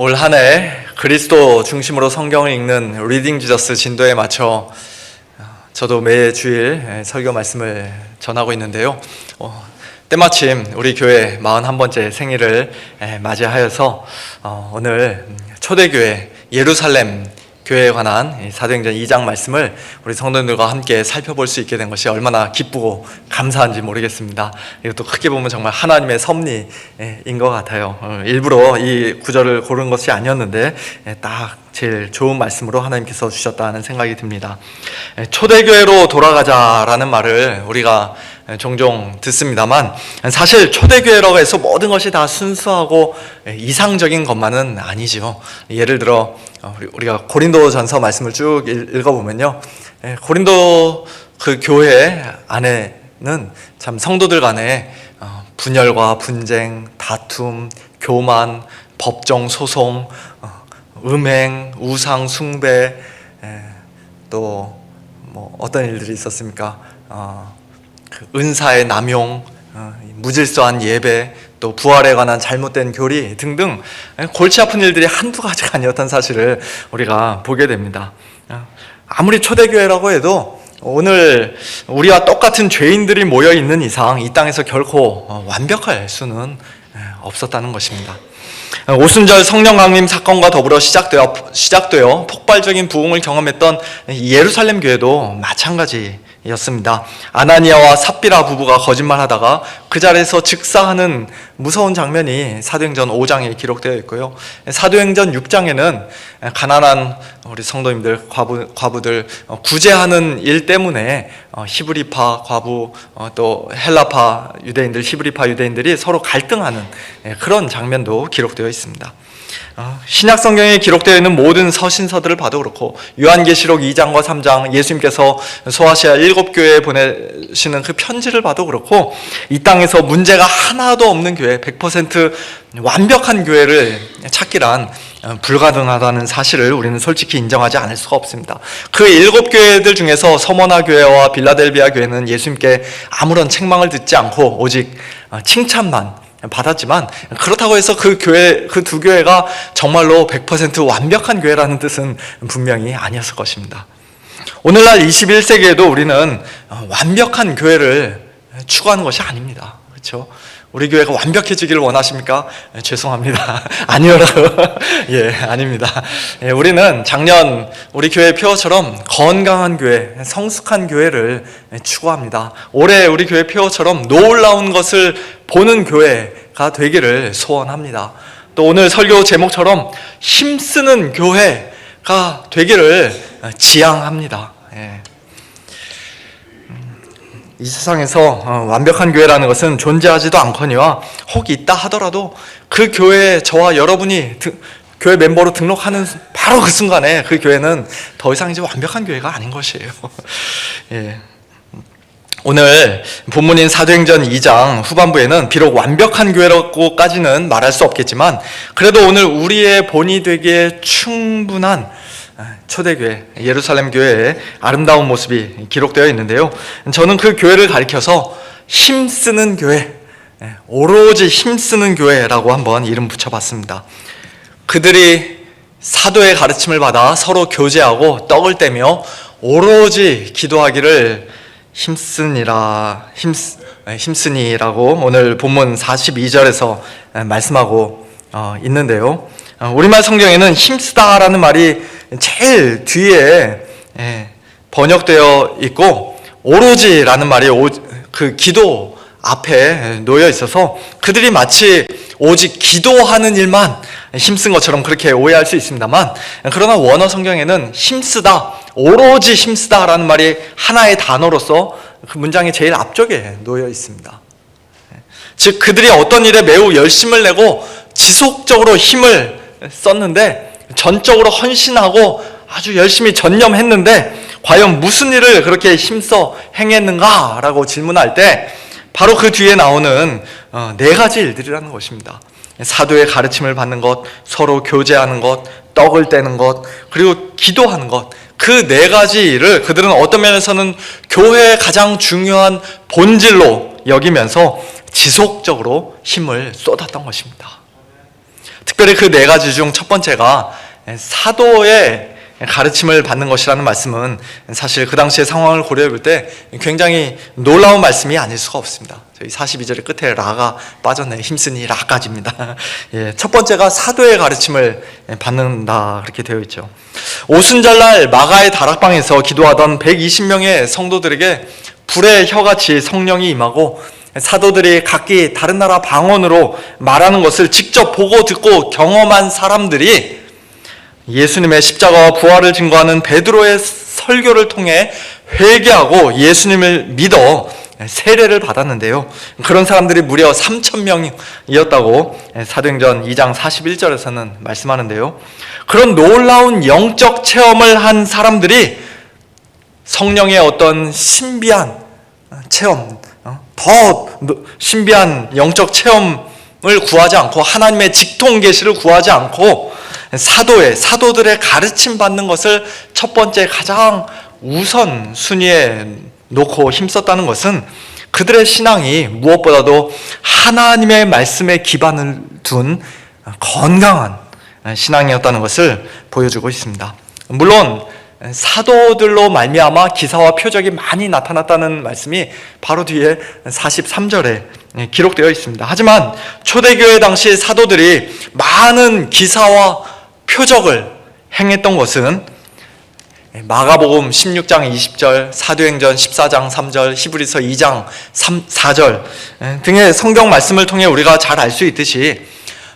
올 한 해 그리스도 중심으로 성경을 읽는 리딩 지저스 진도에 맞춰 저도 매 주일 설교 말씀을 전하고 있는데요. 때마침 우리 교회 41번째 생일을 맞이하여서 오늘 초대교회 예루살렘 교회에 관한 사도행전 2장 말씀을 우리 성도님들과 함께 살펴볼 수 있게 된 것이 얼마나 기쁘고 감사한지 모르겠습니다. 이것도 크게 보면 정말 하나님의 섭리인 것 같아요. 일부러 이 구절을 고른 것이 아니었는데 딱 제일 좋은 말씀으로 하나님께서 주셨다는 생각이 듭니다. 초대교회로 돌아가자라는 말을 우리가 종종 듣습니다만 사실 초대교회라고 해서 모든 것이 다 순수하고 이상적인 것만은 아니죠. 예를 들어 우리가 고린도전서 말씀을 쭉 읽어보면요, 고린도 그 교회 안에는 참 성도들 간에 분열과 분쟁, 다툼, 교만, 법정 소송, 음행, 우상 숭배, 또 뭐 어떤 일들이 있었습니까? 그 은사의 남용, 무질서한 예배, 또 부활에 관한 잘못된 교리 등등 골치 아픈 일들이 한두 가지가 아니었던 사실을 우리가 보게 됩니다. 아무리 초대교회라고 해도 오늘 우리와 똑같은 죄인들이 모여 있는 이상 이 땅에서 결코 완벽할 수는 없었다는 것입니다. 오순절 성령 강림 사건과 더불어 시작되어 폭발적인 부흥을 경험했던 예루살렘 교회도 마찬가지였습니다. 아나니아와 삽비라 부부가 거짓말하다가 그 자리에서 즉사하는 무서운 장면이 사도행전 5장에 기록되어 있고요. 사도행전 6장에는 가난한 우리 성도님들, 과부들 구제하는 일 때문에 히브리파 과부, 또 헬라파 유대인들, 히브리파 유대인들이 서로 갈등하는 그런 장면도 기록되어 있습니다. 신약 성경에 기록되어 있는 모든 서신서들을 봐도 그렇고 요한계시록 2장과 3장, 예수님께서 소아시아 7교회에 보내시는 그 편지를 봐도 그렇고 이 땅에서 문제가 하나도 없는 교회, 100% 완벽한 교회를 찾기란 불가능하다는 사실을 우리는 솔직히 인정하지 않을 수가 없습니다. 그 7교회들 중에서 서머나 교회와 빌라델비아 교회는 예수님께 아무런 책망을 듣지 않고 오직 칭찬만 받았지만, 그렇다고 해서 그 두 교회가 정말로 100% 완벽한 교회라는 뜻은 분명히 아니었을 것입니다. 오늘날 21세기에도 우리는 완벽한 교회를 추구하는 것이 아닙니다. 그렇죠? 우리 교회가 완벽해지기를 원하십니까? 죄송합니다. 아니요라고. 아닙니다. 우리는 작년 우리 교회 표어처럼 건강한 교회, 성숙한 교회를 추구합니다. 올해 우리 교회 표어처럼 놀라운 것을 보는 교회가 되기를 소원합니다. 또 오늘 설교 제목처럼 힘쓰는 교회가 되기를 지향합니다. 이 세상에서 완벽한 교회라는 것은 존재하지도 않거니와 혹 있다 하더라도 그 교회에 저와 여러분이 교회 멤버로 등록하는 바로 그 순간에 그 교회는 더 이상 이제 완벽한 교회가 아닌 것이에요. 오늘 본문인 사도행전 2장 후반부에는 비록 완벽한 교회라고까지는 말할 수 없겠지만 그래도 오늘 우리의 본이 되기에 충분한 초대교회, 예루살렘 교회의 아름다운 모습이 기록되어 있는데요, 저는 그 교회를 가리켜서 힘쓰는 교회, 오로지 힘쓰는 교회라고 한번 이름 붙여봤습니다. 그들이 사도의 가르침을 받아 서로 교제하고 떡을 떼며 오로지 기도하기를 힘쓰니라고 오늘 본문 42절에서 말씀하고 있는데요, 우리말 성경에는 힘쓰다라는 말이 제일 뒤에 번역되어 있고 오로지라는 말이 그 기도 앞에 놓여 있어서 그들이 마치 오직 기도하는 일만 힘쓴 것처럼 그렇게 오해할 수 있습니다만, 그러나 원어 성경에는 힘쓰다, 오로지 힘쓰다라는 말이 하나의 단어로서 그 문장의 제일 앞쪽에 놓여 있습니다. 즉 그들이 어떤 일에 매우 열심을 내고 지속적으로 힘을 썼는데, 전적으로 헌신하고 아주 열심히 전념했는데 과연 무슨 일을 그렇게 힘써 행했는가 라고 질문할 때 바로 그 뒤에 나오는 4가지 일들이라는 것입니다. 사도의 가르침을 받는 것, 서로 교제하는 것, 떡을 떼는 것, 그리고 기도하는 것, 그 4가지 일을 그들은 어떤 면에서는 교회의 가장 중요한 본질로 여기면서 지속적으로 힘을 쏟았던 것입니다. 특별히 그 네 가지 중 첫 번째가 사도의 가르침을 받는 것이라는 말씀은 사실 그 당시의 상황을 고려해 볼 때 굉장히 놀라운 말씀이 아닐 수가 없습니다. 저희 42절의 끝에 라가 빠졌네요. 힘쓰니 라까지입니다. 예, 첫 번째가 사도의 가르침을 받는다 그렇게 되어 있죠. 오순절날 마가의 다락방에서 기도하던 120명의 성도들에게 불의 혀같이 성령이 임하고 사도들이 각기 다른 나라 방언으로 말하는 것을 직접 보고 듣고 경험한 사람들이 예수님의 십자가와 부활을 증거하는 베드로의 설교를 통해 회개하고 예수님을 믿어 세례를 받았는데요. 그런 사람들이 무려 3,000명이었다고 사도행전 2장 41절에서는 말씀하는데요. 그런 놀라운 영적 체험을 한 사람들이 성령의 어떤 신비한 체험, 더 신비한 영적 체험을 구하지 않고 하나님의 직통 계시를 구하지 않고 사도들의 가르침 받는 것을 첫 번째 가장 우선 순위에 놓고 힘썼다는 것은 그들의 신앙이 무엇보다도 하나님의 말씀에 기반을 둔 건강한 신앙이었다는 것을 보여주고 있습니다. 물론 사도들로 말미암아 기사와 표적이 많이 나타났다는 말씀이 바로 뒤에 43절에 기록되어 있습니다. 하지만 초대교회 당시 사도들이 많은 기사와 표적을 행했던 것은 마가복음 16장 20절, 사도행전 14장 3절, 히브리서 2장 4절 등의 성경 말씀을 통해 우리가 잘 알 수 있듯이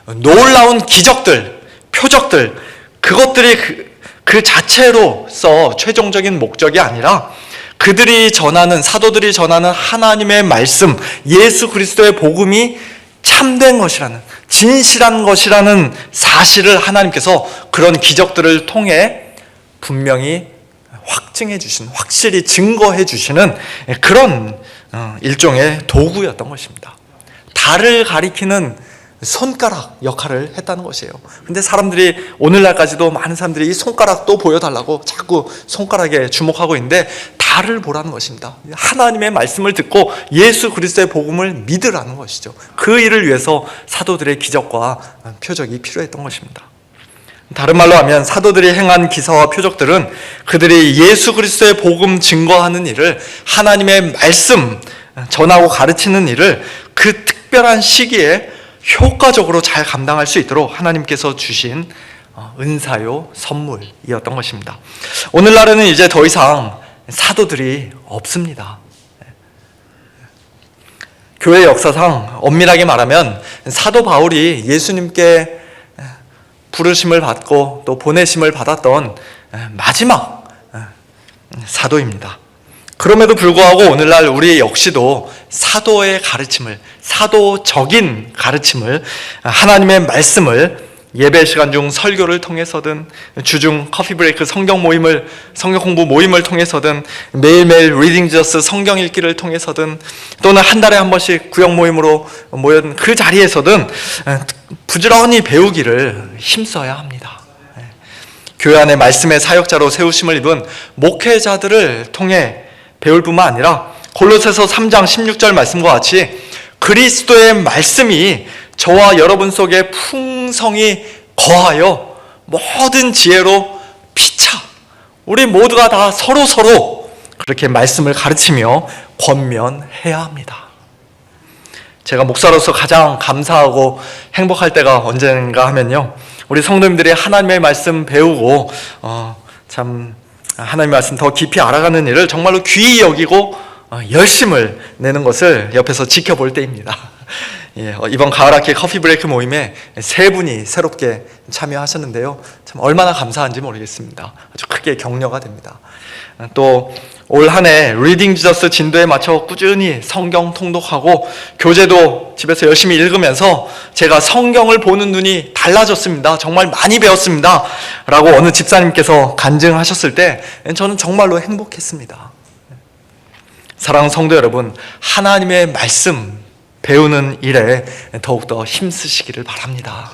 놀라운 기적들, 표적들, 그것들이 그 자체로서 최종적인 목적이 아니라 그들이 전하는, 사도들이 전하는 하나님의 말씀, 예수 그리스도의 복음이 참된 것이라는, 진실한 것이라는 사실을 하나님께서 그런 기적들을 통해 분명히 확증해 주신, 확실히 증거해 주시는 그런 일종의 도구였던 것입니다. 달을 가리키는 손가락 역할을 했다는 것이에요. 근데 사람들이 오늘날까지도 많은 사람들이 이 손가락도 보여달라고 자꾸 손가락에 주목하고 있는데 달을 보라는 것입니다. 하나님의 말씀을 듣고 예수 그리스도의 복음을 믿으라는 것이죠. 그 일을 위해서 사도들의 기적과 표적이 필요했던 것입니다. 다른 말로 하면 사도들이 행한 기사와 표적들은 그들이 예수 그리스도의 복음 증거하는 일을, 하나님의 말씀 전하고 가르치는 일을 그 특별한 시기에 효과적으로 잘 감당할 수 있도록 하나님께서 주신 은사요, 선물이었던 것입니다. 오늘날에는 이제 더 이상 사도들이 없습니다. 교회 역사상 엄밀하게 말하면 사도 바울이 예수님께 부르심을 받고 또 보내심을 받았던 마지막 사도입니다. 그럼에도 불구하고 오늘날 우리 역시도 사도의 가르침을, 사도적인 가르침을, 하나님의 말씀을 예배 시간 중 설교를 통해서든 주중 커피 브레이크 성경 공부 모임을 통해서든 매일매일 리딩 지저스 성경 읽기를 통해서든 또는 한 달에 한 번씩 구역 모임으로 모였던 그 자리에서든 부지런히 배우기를 힘써야 합니다. 교회 안에 말씀의 사역자로 세우심을 입은 목회자들을 통해 배울 뿐만 아니라 골로새서 3장 16절 말씀과 같이 그리스도의 말씀이 저와 여러분 속에 풍성히 거하여 모든 지혜로 피차 우리 모두가 다 서로 그렇게 말씀을 가르치며 권면해야 합니다. 제가 목사로서 가장 감사하고 행복할 때가 언젠가 하면요, 우리 성도님들이 하나님의 말씀 배우고 참 하나님의 말씀 더 깊이 알아가는 일을 정말로 귀히 여기고 열심을 내는 것을 옆에서 지켜볼 때입니다. 예, 이번 가을학기 커피 브레이크 모임에 3분이 새롭게 참여하셨는데요, 참 얼마나 감사한지 모르겠습니다. 아주 크게 격려가 됩니다. 또 올 한 해 리딩 지저스 진도에 맞춰 꾸준히 성경 통독하고 교재도 집에서 열심히 읽으면서 제가 성경을 보는 눈이 달라졌습니다. 정말 많이 배웠습니다 라고 어느 집사님께서 간증하셨을 때 저는 정말로 행복했습니다. 사랑하는 성도 여러분, 하나님의 말씀 배우는 일에 더욱더 힘쓰시기를 바랍니다.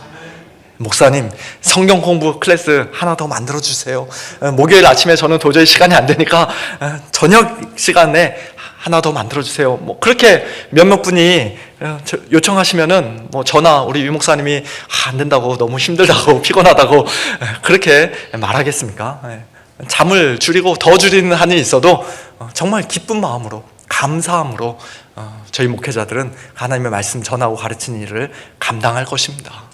목사님, 성경 공부 클래스 하나 더 만들어주세요. 목요일 아침에 저는 도저히 시간이 안 되니까 저녁 시간에 하나 더 만들어주세요. 뭐 그렇게 몇몇 분이 요청하시면은 뭐 저나 우리 유 목사님이 안 된다고, 너무 힘들다고, 피곤하다고 그렇게 말하겠습니까? 잠을 줄이고 더 줄이는 한이 있어도 정말 기쁜 마음으로, 감사함으로 저희 목회자들은 하나님의 말씀 전하고 가르치는 일을 감당할 것입니다.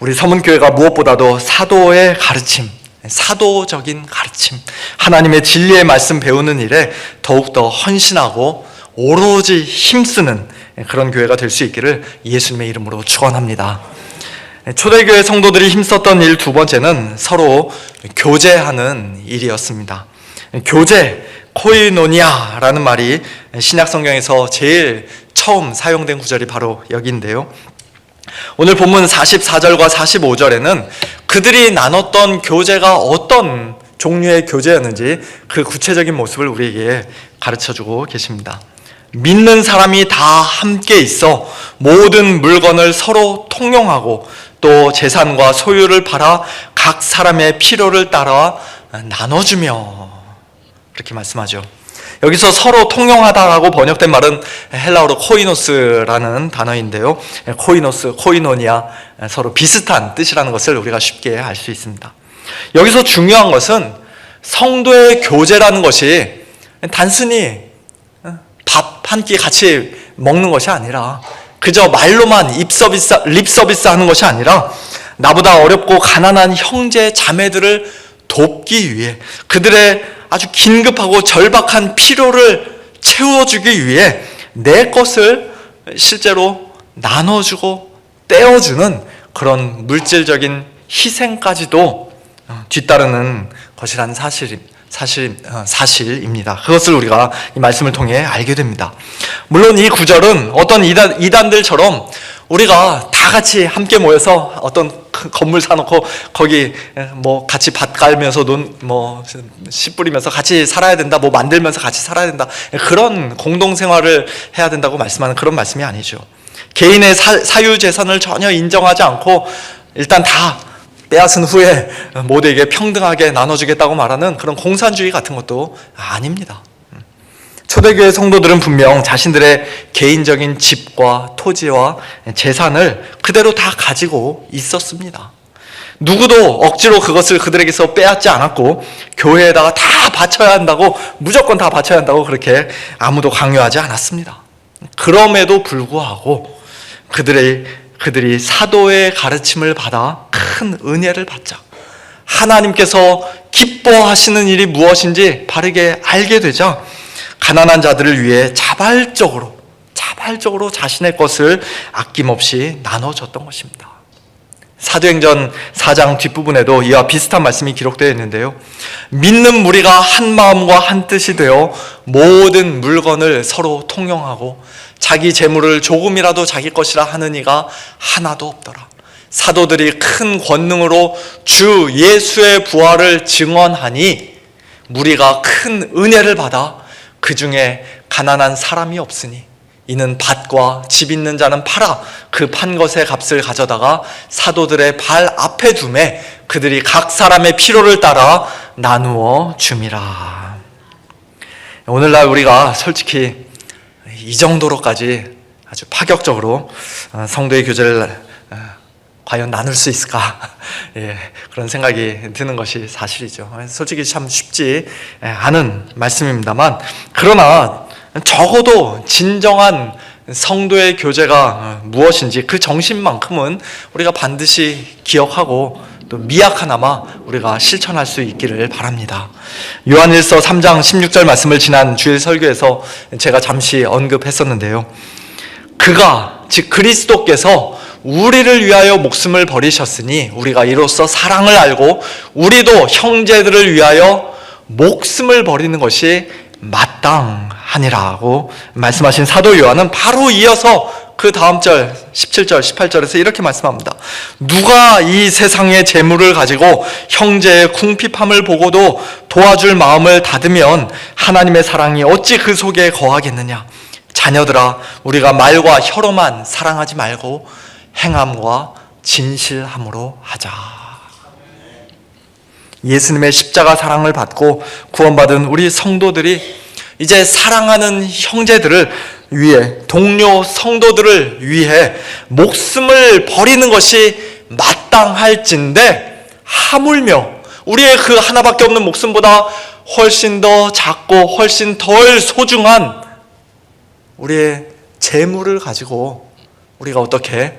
우리 서문교회가 무엇보다도 사도의 가르침, 사도적인 가르침, 하나님의 진리의 말씀 배우는 일에 더욱더 헌신하고 오로지 힘쓰는 그런 교회가 될 수 있기를 예수님의 이름으로 축원합니다. 초대교회 성도들이 힘썼던 일 두 번째는 서로 교제하는 일이었습니다. 교제, 코이노니아라는 말이 신약 성경에서 제일 처음 사용된 구절이 바로 여기인데요. 오늘 본문 44절과 45절에는 그들이 나눴던 교제가 어떤 종류의 교제였는지 그 구체적인 모습을 우리에게 가르쳐주고 계십니다. 믿는 사람이 다 함께 있어 모든 물건을 서로 통용하고 또 재산과 소유를 팔아 각 사람의 필요를 따라 나눠주며, 그렇게 말씀하죠. 여기서 서로 통용하다라고 번역된 말은 헬라어로 코이노스라는 단어인데요. 코이노스, 코이노니아, 서로 비슷한 뜻이라는 것을 우리가 쉽게 알 수 있습니다. 여기서 중요한 것은 성도의 교제라는 것이 단순히 밥 한 끼 같이 먹는 것이 아니라 그저 말로만 립서비스 하는 것이 아니라 나보다 어렵고 가난한 형제 자매들을 돕기 위해, 그들의 아주 긴급하고 절박한 필요를 채워주기 위해 내 것을 실제로 나눠주고 떼어주는 그런 물질적인 희생까지도 뒤따르는 것이라는 사실입니다. 그것을 우리가 이 말씀을 통해 알게 됩니다. 물론 이 구절은 어떤 이단들처럼 우리가 다 같이 함께 모여서 어떤 건물 사놓고 거기 뭐 같이 밭 갈면서 씨 뿌리면서 같이 살아야 된다, 뭐 만들면서 같이 살아야 된다, 그런 공동생활을 해야 된다고 말씀하는 그런 말씀이 아니죠. 개인의 사유재산을 전혀 인정하지 않고 일단 다 빼앗은 후에 모두에게 평등하게 나눠주겠다고 말하는 그런 공산주의 같은 것도 아닙니다. 초대교회 성도들은 분명 자신들의 개인적인 집과 토지와 재산을 그대로 다 가지고 있었습니다. 누구도 억지로 그것을 그들에게서 빼앗지 않았고 교회에다가 다 바쳐야 한다고, 무조건 다 바쳐야 한다고 그렇게 아무도 강요하지 않았습니다. 그럼에도 불구하고 그들이 사도의 가르침을 받아 큰 은혜를 받자 하나님께서 기뻐하시는 일이 무엇인지 바르게 알게 되자 가난한 자들을 위해 자발적으로 자신의 것을 아낌없이 나눠줬던 것입니다. 사도행전 4장 뒷부분에도 이와 비슷한 말씀이 기록되어 있는데요. 믿는 무리가 한 마음과 한 뜻이 되어 모든 물건을 서로 통용하고 자기 재물을 조금이라도 자기 것이라 하는 이가 하나도 없더라. 사도들이 큰 권능으로 주 예수의 부활을 증언하니 무리가 큰 은혜를 받아 그 중에 가난한 사람이 없으니 이는 밭과 집 있는 자는 팔아 그 판 것의 값을 가져다가 사도들의 발 앞에 두매 그들이 각 사람의 필요를 따라 나누어 줌이라. 오늘날 우리가 솔직히 이 정도로까지 아주 파격적으로 성도의 교제를 과연 나눌 수 있을까? 그런 생각이 드는 것이 사실이죠. 솔직히 참 쉽지 않은 말씀입니다만, 그러나 적어도 진정한 성도의 교제가 무엇인지 그 정신만큼은 우리가 반드시 기억하고 또 미약하나마 우리가 실천할 수 있기를 바랍니다. 요한일서 3장 16절 말씀을 지난 주일 설교에서 제가 잠시 언급했었는데요. 그가, 즉 그리스도께서 우리를 위하여 목숨을 버리셨으니 우리가 이로써 사랑을 알고 우리도 형제들을 위하여 목숨을 버리는 것이 마땅하니라고 말씀하신 사도 요한은 바로 이어서 그 다음 절 17절 18절에서 이렇게 말씀합니다. 누가 이 세상의 재물을 가지고 형제의 궁핍함을 보고도 도와줄 마음을 닫으면 하나님의 사랑이 어찌 그 속에 거하겠느냐. 자녀들아, 우리가 말과 혀로만 사랑하지 말고 행함과 진실함으로 하자. 예수님의 십자가 사랑을 받고 구원받은 우리 성도들이 이제 사랑하는 형제들을 위해, 동료 성도들을 위해 목숨을 버리는 것이 마땅할진데, 하물며 우리의 그 하나밖에 없는 목숨보다 훨씬 더 작고 훨씬 덜 소중한 우리의 재물을 가지고 우리가 어떻게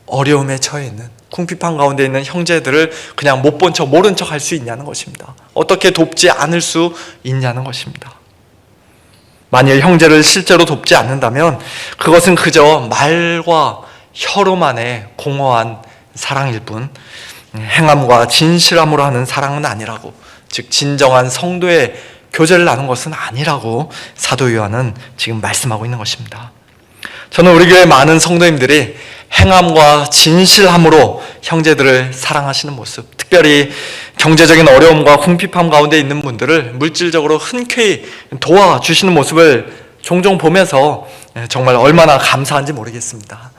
어려움에 처해 있는, 궁핍한 가운데 있는 형제들을 그냥 못 본 척, 모른 척 할 수 있냐는 것입니다. 어떻게 돕지 않을 수 있냐는 것입니다. 만일 형제를 실제로 돕지 않는다면 그것은 그저 말과 혀로만의 공허한 사랑일 뿐, 행함과 진실함으로 하는 사랑은 아니라고, 즉 진정한 성도의 교제를 나눈 것은 아니라고 사도 요한은 지금 말씀하고 있는 것입니다. 저는 우리 교회 많은 성도님들이 행함과 진실함으로 형제들을 사랑하시는 모습, 특별히 경제적인 어려움과 궁핍함 가운데 있는 분들을 물질적으로 흔쾌히 도와주시는 모습을 종종 보면서 정말 얼마나 감사한지 모르겠습니다.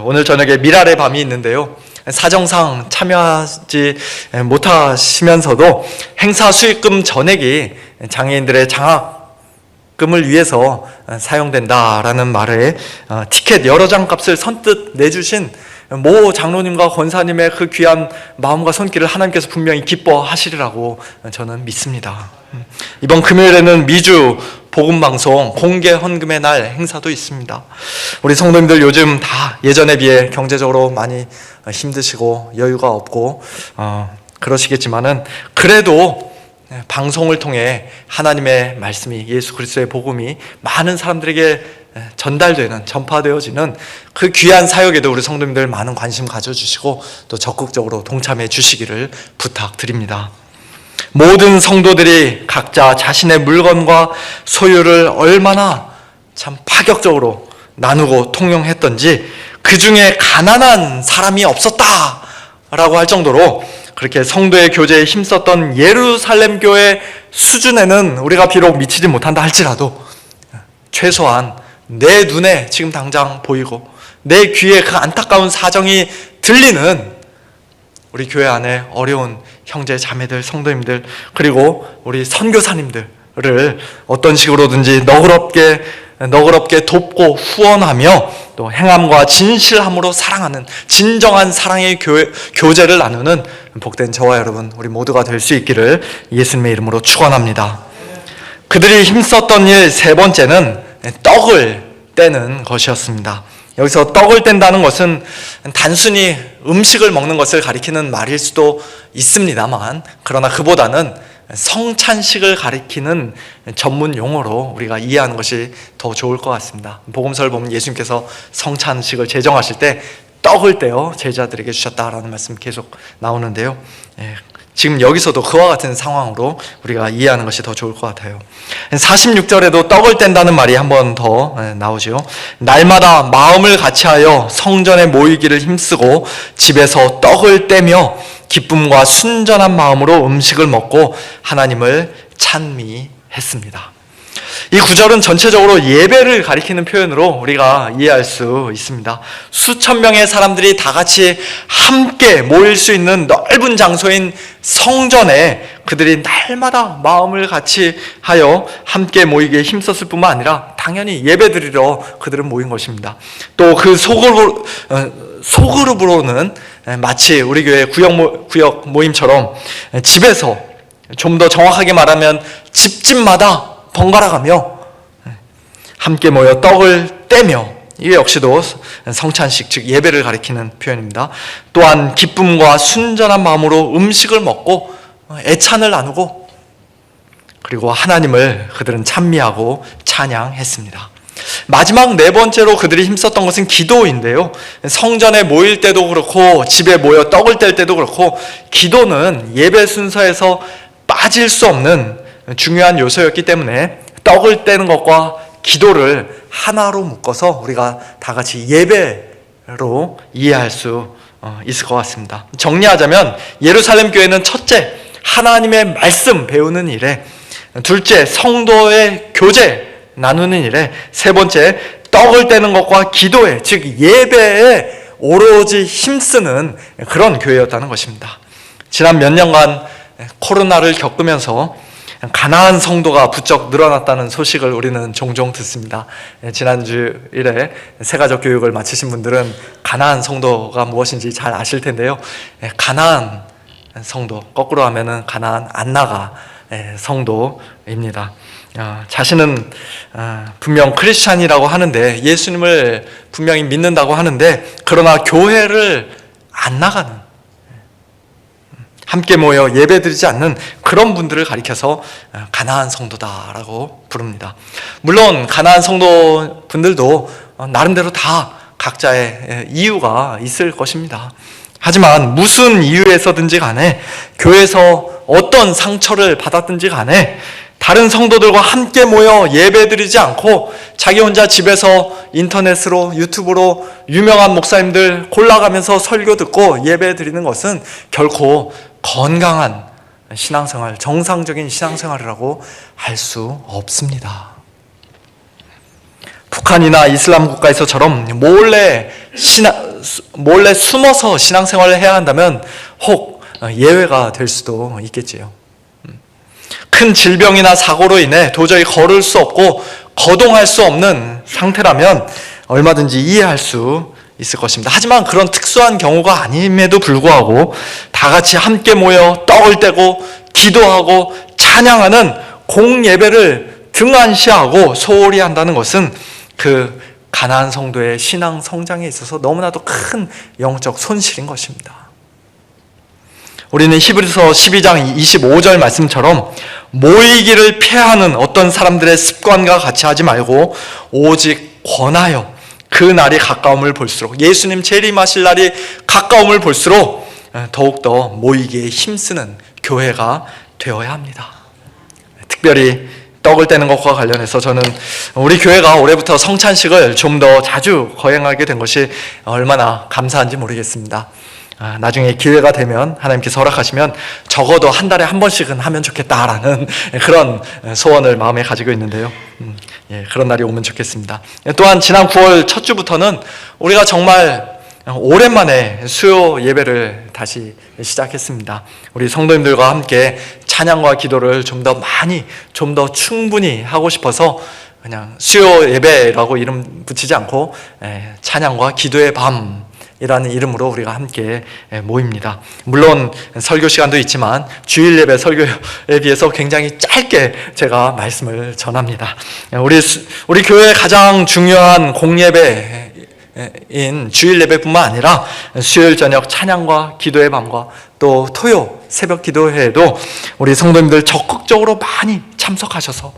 오늘 저녁에 미랄의 밤이 있는데요, 사정상 참여하지 못하시면서도 행사 수익금 전액이 장애인들의 장학금을 위해서 사용된다라는 말에 티켓 여러 장 값을 선뜻 내주신 모 장로님과 권사님의 그 귀한 마음과 손길을 하나님께서 분명히 기뻐하시리라고 저는 믿습니다. 이번 금요일에는 미주 복음방송 공개 헌금의 날 행사도 있습니다. 우리 성도님들 요즘 다 예전에 비해 경제적으로 많이 힘드시고 여유가 없고 그러시겠지만은, 그래도 방송을 통해 하나님의 말씀이, 예수 그리스도의 복음이 많은 사람들에게 전달되는, 전파되어지는 그 귀한 사역에도 우리 성도님들 많은 관심 가져주시고 또 적극적으로 동참해 주시기를 부탁드립니다. 모든 성도들이 각자 자신의 물건과 소유를 얼마나 참 파격적으로 나누고 통용했던지, 그 중에 가난한 사람이 없었다라고 할 정도로 그렇게 성도의 교제에 힘썼던 예루살렘 교회 수준에는 우리가 비록 미치지 못한다 할지라도 최소한 내 눈에 지금 당장 보이고 내 귀에 그 안타까운 사정이 들리는 우리 교회 안에 어려운 형제 자매들, 성도님들, 그리고 우리 선교사님들을 어떤 식으로든지 너그럽게 돕고 후원하며 또 행함과 진실함으로 사랑하는 진정한 사랑의 교제를 나누는 복된 저와 여러분, 우리 모두가 될 수 있기를 예수님의 이름으로 축원합니다. 그들이 힘썼던 일 세 번째는 떡을 떼는 것이었습니다. 여기서 떡을 뗀다는 것은 단순히 음식을 먹는 것을 가리키는 말일 수도 있습니다만, 그러나 그보다는 성찬식을 가리키는 전문 용어로 우리가 이해하는 것이 더 좋을 것 같습니다. 복음서를 보면 예수님께서 성찬식을 제정하실 때 떡을 떼어 제자들에게 주셨다라는 말씀 계속 나오는데요, 지금 여기서도 그와 같은 상황으로 우리가 이해하는 것이 더 좋을 것 같아요. 46절에도 떡을 뗀다는 말이 한 번 더 나오죠. 날마다 마음을 같이하여 성전에 모이기를 힘쓰고 집에서 떡을 떼며 기쁨과 순전한 마음으로 음식을 먹고 하나님을 찬미했습니다. 이 구절은 전체적으로 예배를 가리키는 표현으로 우리가 이해할 수 있습니다. 수천 명의 사람들이 다 같이 함께 모일 수 있는 넓은 장소인 성전에 그들이 날마다 마음을 같이 하여 함께 모이기에 힘썼을 뿐만 아니라 당연히 예배드리러 그들은 모인 것입니다. 또 그 소그룹으로는 마치 우리 교회 구역 모임처럼 집에서, 좀 더 정확하게 말하면 집집마다 번갈아가며 함께 모여 떡을 떼며, 이게 역시도 성찬식, 즉 예배를 가리키는 표현입니다. 또한 기쁨과 순전한 마음으로 음식을 먹고 애찬을 나누고, 그리고 하나님을 그들은 찬미하고 찬양했습니다. 마지막 네 번째로 그들이 힘썼던 것은 기도인데요, 성전에 모일 때도 그렇고 집에 모여 떡을 뗄 때도 그렇고 기도는 예배 순서에서 빠질 수 없는 중요한 요소였기 때문에 떡을 떼는 것과 기도를 하나로 묶어서 우리가 다 같이 예배로 이해할 수 있을 것 같습니다. 정리하자면 예루살렘 교회는 첫째, 하나님의 말씀 배우는 일에, 둘째, 성도의 교제 나누는 일에, 세 번째, 떡을 떼는 것과 기도에, 즉 예배에 오로지 힘쓰는 그런 교회였다는 것입니다. 지난 몇 년간 코로나를 겪으면서 가나안 성도가 부쩍 늘어났다는 소식을 우리는 종종 듣습니다. 지난주일에 세가족 교육을 마치신 분들은 가나안 성도가 무엇인지 잘 아실 텐데요. 가나안 성도, 거꾸로 하면은 가나안 안나가 성도입니다. 자신은 분명 크리스찬이라고 하는데, 예수님을 분명히 믿는다고 하는데, 그러나 교회를 안 나가는, 함께 모여 예배드리지 않는 그런 분들을 가리켜서 가나안 성도다라고 부릅니다. 물론 가나안 성도 분들도 나름대로 다 각자의 이유가 있을 것입니다. 하지만 무슨 이유에서든지 간에, 교회에서 어떤 상처를 받았든지 간에 다른 성도들과 함께 모여 예배드리지 않고 자기 혼자 집에서 인터넷으로, 유튜브로 유명한 목사님들 골라가면서 설교 듣고 예배드리는 것은 결코 건강한 신앙생활, 정상적인 신앙생활이라고 할 수 없습니다. 북한이나 이슬람 국가에서처럼 몰래 숨어서 신앙생활을 해야 한다면 혹 예외가 될 수도 있겠지요. 큰 질병이나 사고로 인해 도저히 걸을 수 없고 거동할 수 없는 상태라면 얼마든지 이해할 수 있을 것입니다. 하지만 그런 특수한 경우가 아님에도 불구하고 다 같이 함께 모여 떡을 떼고 기도하고 찬양하는 공예배를 등한시하고 소홀히 한다는 것은 그 가나안 성도의 신앙 성장에 있어서 너무나도 큰 영적 손실인 것입니다. 우리는 히브리서 12장 25절 말씀처럼 모이기를 피하는 어떤 사람들의 습관과 같이 하지 말고 오직 권하여 그 날이 가까움을 볼수록, 예수님 재림하실 날이 가까움을 볼수록 더욱더 모이기에 힘쓰는 교회가 되어야 합니다. 특별히 떡을 떼는 것과 관련해서 저는 우리 교회가 올해부터 성찬식을 좀 더 자주 거행하게 된 것이 얼마나 감사한지 모르겠습니다. 나중에 기회가 되면, 하나님께서 허락하시면 적어도 한 달에 한 번씩은 하면 좋겠다라는 그런 소원을 마음에 가지고 있는데요. 그런 날이 오면 좋겠습니다. 또한 지난 9월 첫 주부터는 우리가 정말 오랜만에 수요 예배를 다시 시작했습니다. 우리 성도님들과 함께 찬양과 기도를 좀 더 많이, 좀 더 충분히 하고 싶어서 그냥 수요 예배라고 이름 붙이지 않고 찬양과 기도의 밤 이라는 이름으로 우리가 함께 모입니다. 물론 설교 시간도 있지만 주일 예배 설교에 비해서 굉장히 짧게 제가 말씀을 전합니다. 우리 교회의 가장 중요한 공예배인 주일 예배뿐만 아니라 수요일 저녁 찬양과 기도의 밤과 또 토요 새벽 기도회에도 우리 성도님들 적극적으로 많이 참석하셔서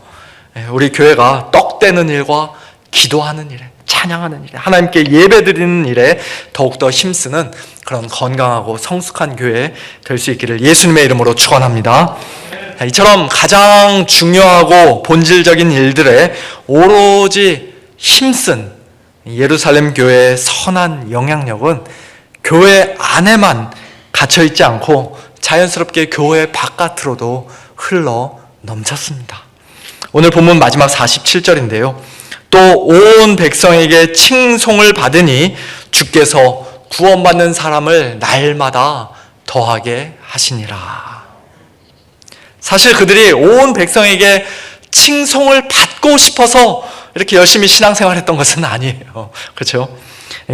우리 교회가 떡 떼는 일과 기도하는 일에, 찬양하는 일에, 하나님께 예배드리는 일에 더욱더 힘쓰는 그런 건강하고 성숙한 교회 될 수 있기를 예수님의 이름으로 축원합니다. 이처럼 가장 중요하고 본질적인 일들에 오로지 힘쓴 예루살렘 교회의 선한 영향력은 교회 안에만 갇혀있지 않고 자연스럽게 교회 바깥으로도 흘러 넘쳤습니다. 오늘 본문 마지막 47절인데요. 또 온 백성에게 칭송을 받으니 주께서 구원받는 사람을 날마다 더하게 하시니라. 사실 그들이 온 백성에게 칭송을 받고 싶어서 이렇게 열심히 신앙생활했던 것은 아니에요. 그렇죠?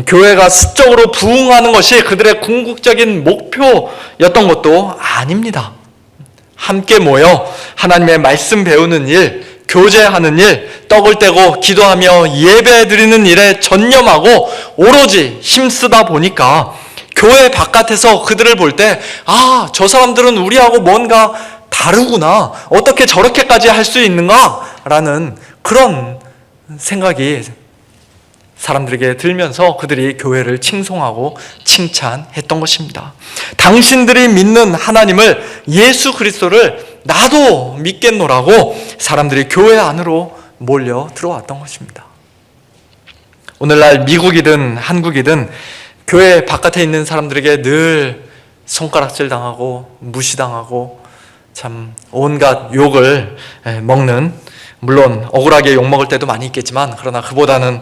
교회가 수적으로 부흥하는 것이 그들의 궁극적인 목표였던 것도 아닙니다. 함께 모여 하나님의 말씀 배우는 일, 교제하는 일, 떡을 떼고 기도하며 예배드리는 일에 전념하고 오로지 힘쓰다 보니까 교회 바깥에서 그들을 볼 때 저 사람들은 우리하고 뭔가 다르구나, 어떻게 저렇게까지 할 수 있는가 라는 그런 생각이 사람들에게 들면서 그들이 교회를 칭송하고 칭찬했던 것입니다. 당신들이 믿는 하나님을, 예수 그리스도를 나도 믿겠노라고 사람들이 교회 안으로 몰려 들어왔던 것입니다. 오늘날 미국이든 한국이든 교회 바깥에 있는 사람들에게 늘 손가락질 당하고 무시당하고 참 온갖 욕을 먹는, 물론 억울하게 욕먹을 때도 많이 있겠지만 그러나 그보다는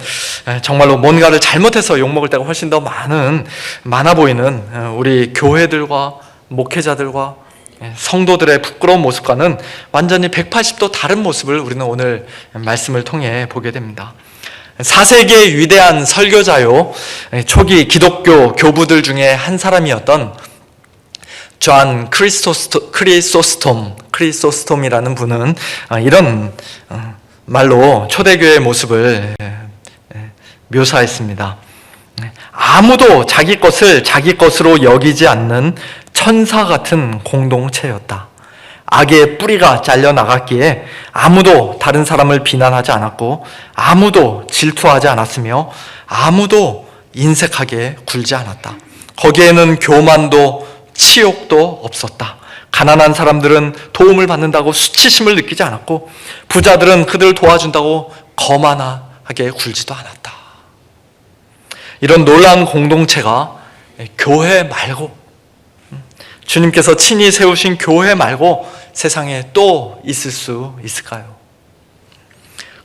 정말로 뭔가를 잘못해서 욕먹을 때가 훨씬 더 많아 보이는 우리 교회들과 목회자들과 성도들의 부끄러운 모습과는 완전히 180도 다른 모습을 우리는 오늘 말씀을 통해 보게 됩니다. 4세기의 위대한 설교자요, 초기 기독교 교부들 중에 한 사람이었던 존 크리소스톰이라는 분은 이런 말로 초대교회의 모습을 묘사했습니다. 아무도 자기 것을 자기 것으로 여기지 않는 천사 같은 공동체였다. 악의 뿌리가 잘려나갔기에 아무도 다른 사람을 비난하지 않았고, 아무도 질투하지 않았으며, 아무도 인색하게 굴지 않았다. 거기에는 교만도 치욕도 없었다. 가난한 사람들은 도움을 받는다고 수치심을 느끼지 않았고, 부자들은 그들을 도와준다고 거만하게 굴지도 않았다. 이런 놀라운 공동체가 교회 말고, 주님께서 친히 세우신 교회 말고 세상에 또 있을 수 있을까요?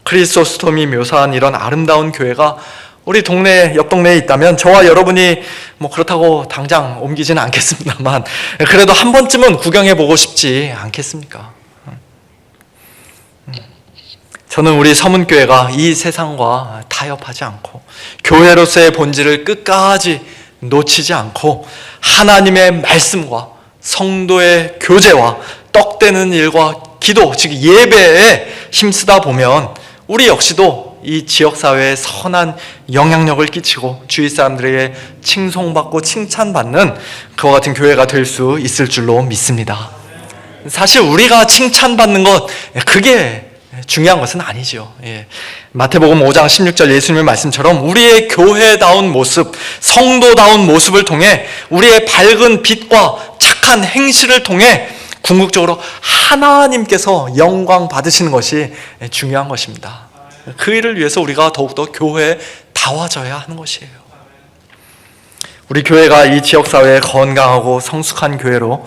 크리소스톰이 묘사한 이런 아름다운 교회가 우리 동네, 옆 동네에 있다면 저와 여러분이 그렇다고 당장 옮기지는 않겠습니다만 그래도 한 번쯤은 구경해보고 싶지 않겠습니까? 저는 우리 서문교회가 이 세상과 타협하지 않고 교회로서의 본질을 끝까지 놓치지 않고 하나님의 말씀과 성도의 교제와 떡되는 일과 기도, 즉 예배에 힘쓰다 보면 우리 역시도 이 지역사회에 선한 영향력을 끼치고 주위 사람들에게 칭송받고 칭찬받는 그와 같은 교회가 될 수 있을 줄로 믿습니다. 사실 우리가 칭찬받는 것, 그게 중요한 것은 아니죠. 마태복음 5장 16절 예수님의 말씀처럼 우리의 교회다운 모습, 성도다운 모습을 통해 우리의 밝은 빛과 착한 행실을 통해 궁극적으로 하나님께서 영광 받으시는 것이 중요한 것입니다. 그 일을 위해서 우리가 더욱더 교회다워져야 하는 것이에요. 우리 교회가 이 지역사회에 건강하고 성숙한 교회로,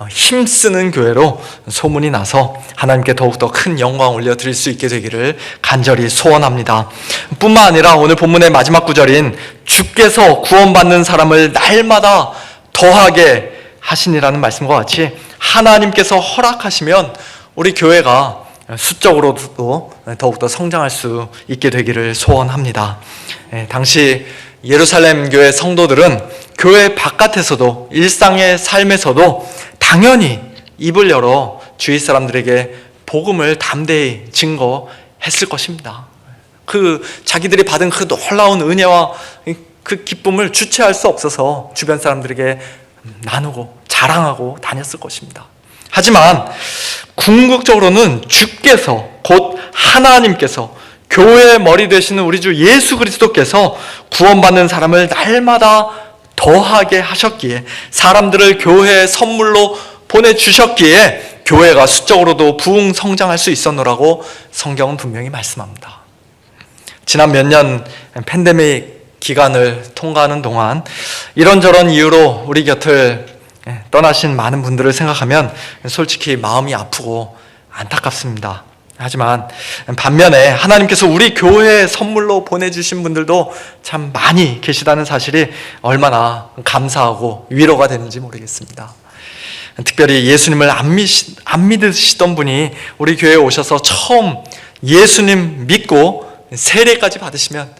힘쓰는 교회로 소문이 나서 하나님께 더욱더 큰 영광 올려드릴 수 있게 되기를 간절히 소원합니다. 뿐만 아니라 오늘 본문의 마지막 구절인 주께서 구원받는 사람을 날마다 더하게 하시니라는 말씀과 같이 하나님께서 허락하시면 우리 교회가 수적으로도 더욱더 성장할 수 있게 되기를 소원합니다. 당시 예루살렘 교회 성도들은 교회 바깥에서도 일상의 삶에서도 당연히 입을 열어 주위 사람들에게 복음을 담대히 증거했을 것입니다. 자기들이 받은 그 놀라운 은혜와 그 기쁨을 주체할 수 없어서 주변 사람들에게 나누고 자랑하고 다녔을 것입니다. 하지만 궁극적으로는 주께서, 곧 하나님께서, 교회의 머리 되시는 우리 주 예수 그리스도께서 구원받는 사람을 날마다 더하게 하셨기에, 사람들을 교회의 선물로 보내주셨기에 교회가 수적으로도 부흥 성장할 수 있었노라고 성경은 분명히 말씀합니다. 지난 몇 년 팬데믹 기간을 통과하는 동안 이런저런 이유로 우리 곁을 떠나신 많은 분들을 생각하면 솔직히 마음이 아프고 안타깝습니다. 하지만 반면에 하나님께서 우리 교회에 선물로 보내주신 분들도 참 많이 계시다는 사실이 얼마나 감사하고 위로가 되는지 모르겠습니다. 특별히 예수님을 안 믿으시던 분이 우리 교회에 오셔서 처음 예수님 믿고 세례까지 받으시면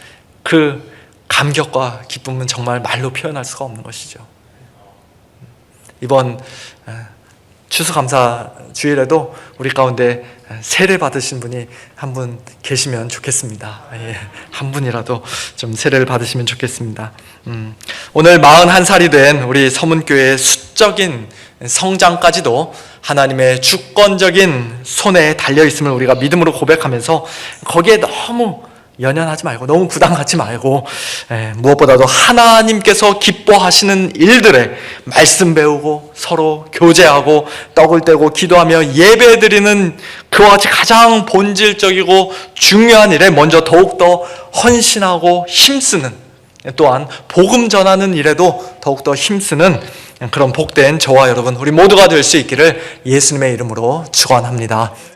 그 감격과 기쁨은 정말 말로 표현할 수가 없는 것이죠. 이번 추수감사 주일에도 우리 가운데 세례 받으신 분이 한 분 계시면 좋겠습니다. 한 분이라도 좀 세례를 받으시면 좋겠습니다. 오늘 41살이 된 우리 서문교회의 수적인 성장까지도 하나님의 주권적인 손에 달려있음을 우리가 믿음으로 고백하면서 거기에 너무 연연하지 말고, 너무 부담 갖지 말고, 무엇보다도 하나님께서 기뻐하시는 일들에 말씀 배우고 서로 교제하고 떡을 떼고 기도하며 예배드리는 그와 같이 가장 본질적이고 중요한 일에 먼저 더욱더 헌신하고 힘쓰는, 또한 복음 전하는 일에도 더욱더 힘쓰는 그런 복된 저와 여러분, 우리 모두가 될 수 있기를 예수님의 이름으로 축원합니다.